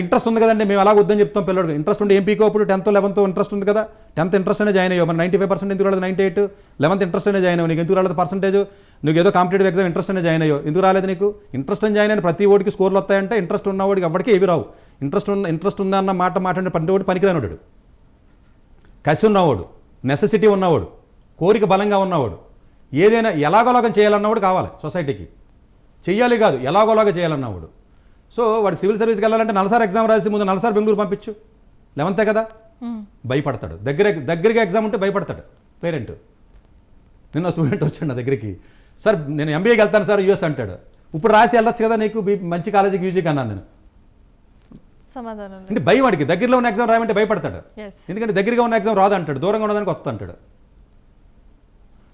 Interest ఉంది కదండి, మేము అలా వద్దని చెప్తాం పిల్లడికి. ఇంట్రెస్ట్ ఉండి ఏం పీకో అప్పుడు 10th 11th ఇంట్రెస్ట్ ఉంది కదా, 10th ఇంట్రెస్ట్ అనే జాయిన్ అయ్యో. మరి 95% ఎందుకు రాలేదు, 98, 11th ఇంట్రెస్ట్ అనే జాయిన్ అయ్యో. నీకు ఎందుకు రాలేదు పర్సెంటేజ్? నువ్వు ఏదో కాంపిటేటివ్ ఎగ్జామ్ ఇంట్రెస్ట్ అనే జాయిన్ అయ్యో, ఎందుకు రాలేదు నీకు? ఇంట్రెస్ట్ అని జాయిన్ అయిన ప్రతి ఓడికి స్కోర్లు వస్తాయంటే ఇంట్రెస్ట్ ఉన్నవాడికి ఎవరికి ఏవి రావు. ఇంట్రెస్ట్ ఉందా అన్న మాట్లాడిన ప్రతి ఓడి పనికిరానోడు, కసి ఉన్నవాడు, నెసెసిటీ ఉన్నవాడు, కోరిక బలంగా ఉన్నవాడు, ఏదైనా ఎలాగోలాగం చేయాలన్నవాడు కావాలి సొసైటీకి. చెయ్యాలి కాదు, ఎలాగోలాగా చేయాలన్నవాడు. సో వాడికి సివిల్ సర్వీస్కి వెళ్ళాలంటే నలసారి ఎగ్జామ్ రాసి ముందు నలసారి బెంగళూరు పంపించు, 11th కదా, భయపడతాడు. దగ్గరగా ఎగ్జామ్ ఉంటే భయపడతాడు పేరెంట్. నిన్న స్టూడెంట్ వచ్చాడు నా దగ్గరికి, సార్ నేను ఎంబీఏకి వెళ్తాను సార్ యూఎస్ అంటాడు. ఇప్పుడు రాసి వెళ్ళొచ్చు కదా నీకు మంచి కాలేజీకి యూజీకి అన్నాను నేను. అంటే భయం వాడికి, దగ్గరలో ఉన్న ఎగ్జామ్ రాయమంటే భయపడతాడు. ఎందుకంటే దగ్గరగా ఉన్న ఎగ్జామ్ రాదు అంటాడు, దూరంగా ఉన్నదానికి వస్తా అంటాడు.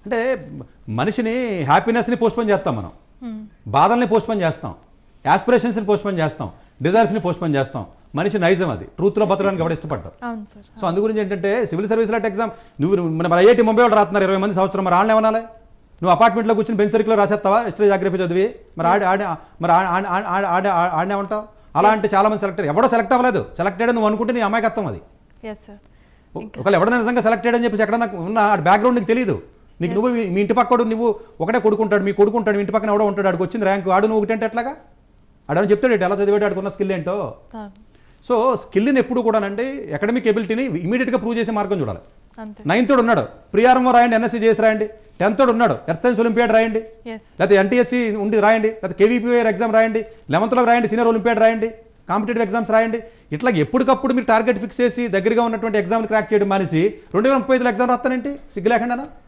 అంటే మనిషిని హ్యాపీనెస్ని పోస్ట్పోన్ చేస్తాం మనం, బాధల్ని పోస్ట్పోన్ చేస్తాం, యాస్పిరేషన్స్ని పోస్ట్పోన్ చేస్తాం, డిజైర్స్ని పోస్ట్పోన్ చేస్తాం. మనిషి నైజం అది, ట్రూత్లో బతకడానికి ఎవరు ఇష్టపడ్డారు. సో అందు గురించి ఏంటంటే సివిల్ సర్వీస్ లాంటి ఎగ్జామ్ మన ఐఐటి ముంబై వాళ్ళు రాస్తున్నారు 20 మంది సంవత్సరం, మరి ఆడనే ఏమనాలి? నువ్వు అపార్ట్మెంట్లో కూర్చొని బెంచ్ సర్కిల్లో రాసేస్తావా హిస్టరీ జాగ్రఫీ చదివి? మరి ఆడనే ఉంటావు. అలాంటి చాలా మంది సెలెక్ట్ ఎవడో సెలెక్ట్ అవ్వలేదు, సెలెక్టెడ్ నువ్వు అనుకుంటే నీ అమాయకత్వం అది. ఒకవేళ ఎవడైనా నిజంగా సెలెక్టెడ్ అని చెప్పేసి ఎక్కడ నాకు ఉన్న బ్యాక్గ్రౌండ్ నీకు తెలియదు. నీకు నువ్వు మీ ఇంటి పక్కడు నువ్వు ఒకటే కొడుకుంటాడు, మీ కొడుకుంటాడు, మీ ఇంటి పక్కన ఎవడో ఉంటాడు, ఆడికి వచ్చింది ర్యాంకు, ఆడు నువ్వు ఒకటి అంటే ఎట్లాగా? ఆడని చెప్తాడు ఎలా చదివాడు, ఆడుకున్న స్కిల్ ఏంటో. సో స్కిల్ని ఎప్పుడు కూడానండి అకాడమిక్ ఎబిలిటీని ఇమీడియట్గా ప్రూవ్ చేసే మార్గం చూడాలి. 9th ఉన్నాడు, ప్రియారంలో రాయండి, ఎన్ఎస్సీ చేసి రాయండి. 10th ఉన్నాడు, ఎర్త్ సైన్స్ ఒలింపియాడ్ రాయండి, లేకపోతే ఎన్టీఎస్సీ ఉండి రాయండి, లేకపోతే కేవీపీఐఆర్ ఎగ్జామ్ రాయండి, 11th రాయండి, సీనియర్ ఒలింపియాడ్ రాయండి, కాంపిటేటివ్ ఎగ్జామ్స్ రాయండి. ఇట్లా ఎప్పటికప్పుడు మీరు టార్గెట్ ఫిక్స్ చేసి దగ్గరగా ఉన్నటువంటి ఎగ్జామ్ని క్రాక్ చేయడం మానేసి 2035 ఎగ్జామ్ రాస్తానంటే సిగ్గు లేకుండా